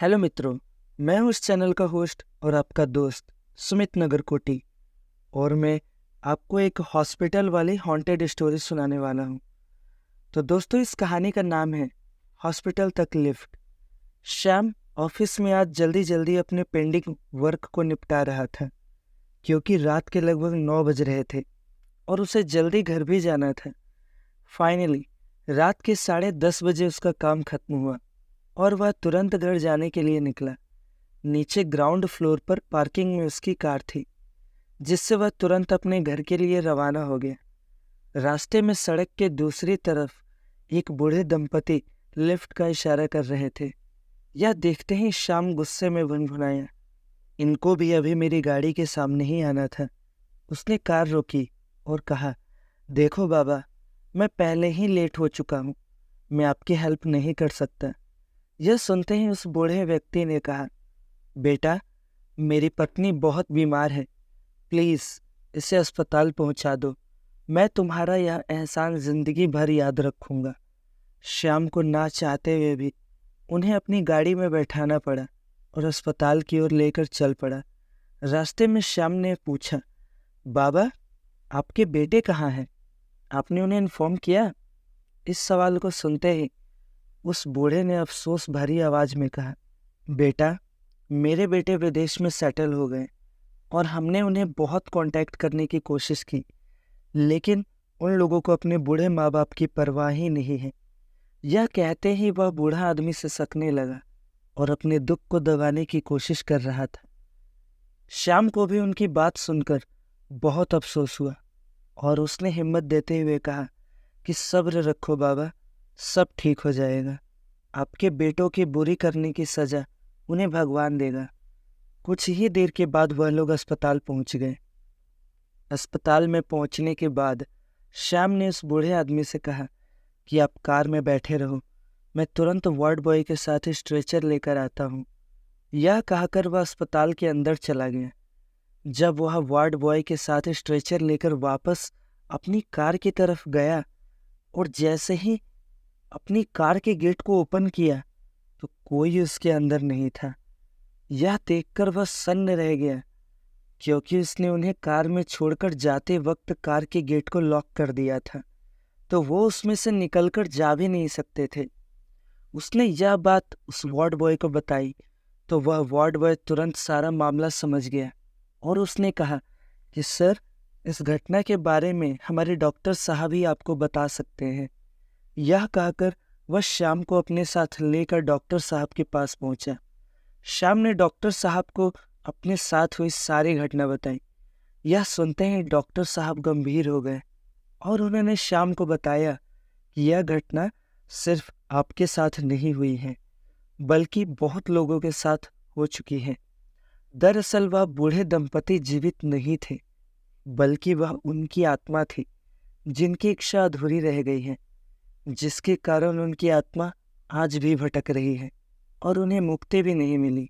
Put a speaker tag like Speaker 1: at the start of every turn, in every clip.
Speaker 1: Hello मित्रों, मैं हूं इस चैनल का होस्ट और आपका दोस्त सुमित नगरकोटी। और मैं आपको एक हॉस्पिटल वाली हॉन्टेड स्टोरी सुनाने वाला हूं। तो दोस्तों, इस कहानी का नाम है हॉस्पिटल तक लिफ्ट। श्याम ऑफिस में आज जल्दी जल्दी अपने पेंडिंग वर्क को निपटा रहा था, क्योंकि रात के लगभग 9 बज रहे थे और उसे जल्दी घर भी जाना था। फाइनली रात के 10:30 बजे उसका काम खत्म हुआ और वह तुरंत घर जाने के लिए निकला। नीचे ग्राउंड फ्लोर पर पार्किंग में उसकी कार थी, जिससे वह तुरंत अपने घर के लिए रवाना हो गया। रास्ते में सड़क के दूसरी तरफ एक बूढ़े दंपति लिफ्ट का इशारा कर रहे थे। यह देखते ही श्याम गुस्से में भुनभुनाया, इनको भी अभी मेरी गाड़ी के सामने ही आना था। उसने कार रोकी और कहा, देखो बाबा, मैं पहले ही लेट हो चुका हूँ, मैं आपकी हेल्प नहीं कर सकता। यह सुनते ही उस बूढ़े व्यक्ति ने कहा, बेटा, मेरी पत्नी बहुत बीमार है, प्लीज़ इसे अस्पताल पहुंचा दो। मैं तुम्हारा यह एहसान जिंदगी भर याद रखूंगा। श्याम को ना चाहते हुए भी उन्हें अपनी गाड़ी में बैठाना पड़ा और अस्पताल की ओर लेकर चल पड़ा। रास्ते में श्याम ने पूछा, बाबा, आपके बेटे कहाँ हैं? आपने उन्हें इन्फॉर्म किया? इस सवाल को सुनते ही उस बूढ़े ने अफसोस भरी आवाज में कहा, बेटा, मेरे बेटे विदेश में सेटल हो गए और हमने उन्हें बहुत कांटेक्ट करने की कोशिश की, लेकिन उन लोगों को अपने बूढ़े माँ बाप की परवाह ही नहीं है। यह कहते ही वह बूढ़ा आदमी से सकने लगा और अपने दुख को दबाने की कोशिश कर रहा था। श्याम को भी उनकी बात सुनकर बहुत अफसोस हुआ और उसने हिम्मत देते हुए कहा कि सब्र रखो बाबा, सब ठीक हो जाएगा। आपके बेटों की बुरी करने की सजा उन्हें भगवान देगा। कुछ ही देर के बाद वह लोग अस्पताल पहुंच गए। अस्पताल में पहुंचने के बाद श्याम ने उस बूढ़े आदमी से कहा कि आप कार में बैठे रहो, मैं तुरंत वार्ड बॉय के साथ स्ट्रेचर लेकर आता हूँ। यह कहकर वह अस्पताल के अंदर चला गया। जब वह वार्ड बॉय के साथ स्ट्रेचर लेकर वापस अपनी कार की तरफ गया और जैसे ही अपनी कार के गेट को ओपन किया तो कोई उसके अंदर नहीं था। यह देखकर वह सन्न रह गया, क्योंकि उसने उन्हें कार में छोड़कर जाते वक्त कार के गेट को लॉक कर दिया था, तो वो उसमें से निकलकर जा भी नहीं सकते थे। उसने यह बात उस वार्ड बॉय को बताई तो वह वार्ड बॉय तुरंत सारा मामला समझ गया और उसने कहा कि सर, इस घटना के बारे में हमारे डॉक्टर साहब ही आपको बता सकते हैं। यह कहकर वह श्याम को अपने साथ लेकर डॉक्टर साहब के पास पहुंचा। श्याम ने डॉक्टर साहब को अपने साथ हुई सारी घटना बताई। यह सुनते ही डॉक्टर साहब गंभीर हो गए और उन्होंने श्याम को बताया कि यह घटना सिर्फ आपके साथ नहीं हुई है, बल्कि बहुत लोगों के साथ हो चुकी है। दरअसल वह बूढ़े दंपति जीवित नहीं थे, बल्कि वह उनकी आत्मा थी जिनकी इच्छा अधूरी रह गई है, जिसके कारण उनकी आत्मा आज भी भटक रही है और उन्हें मुक्ति भी नहीं मिली।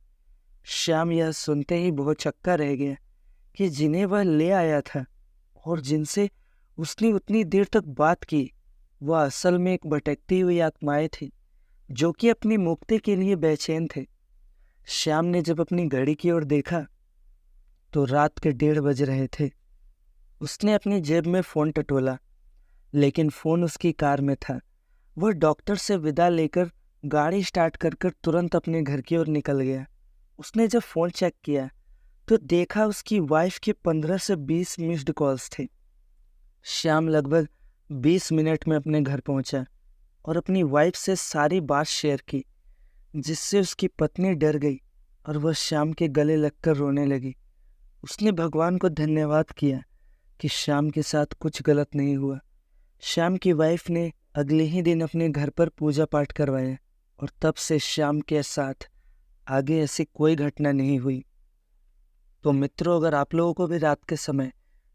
Speaker 1: श्याम यह सुनते ही बहुत चक्का रह गया कि जिन्हें वह ले आया था और जिनसे उसने उतनी देर तक बात की, वह असल में एक भटकती हुई आत्माएं थी जो कि अपनी मुक्ति के लिए बेचैन थे। श्याम ने जब अपनी घड़ी की ओर देखा तो रात के 1:30 बज रहे थे। उसने अपनी जेब में फ़ोन टटोला, लेकिन फ़ोन उसकी कार में था। वह डॉक्टर से विदा लेकर गाड़ी स्टार्ट कर तुरंत अपने घर की ओर निकल गया। उसने जब फ़ोन चेक किया तो देखा उसकी वाइफ के 15 से 20 मिस्ड कॉल्स थे। श्याम लगभग 20 मिनट में अपने घर पहुंचा और अपनी वाइफ से सारी बात शेयर की, जिससे उसकी पत्नी डर गई और वह श्याम के गले लगकर रोने लगी। उसने भगवान को धन्यवाद किया कि श्याम के साथ कुछ गलत नहीं हुआ। श्याम की वाइफ ने अगले ही दिन अपने घर पर पूजा पाठ करवाया और तब से श्याम के साथ आगे ऐसी कोई घटना नहीं हुई। तो मित्रों, अगर आप लोगों को भी रात के समय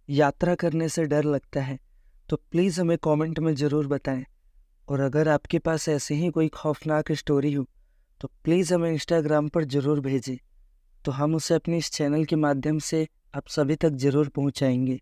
Speaker 1: यात्रा करने से डर लगता है तो प्लीज़ हमें कमेंट में ज़रूर बताएं। और अगर आपके पास ऐसे ही कोई खौफनाक स्टोरी हो तो प्लीज़ हमें इंस्टाग्राम पर ज़रूर भेजें, तो हम उसे अपनी इस चैनल के माध्यम से आप सभी तक ज़रूर पहुंचाएंगे।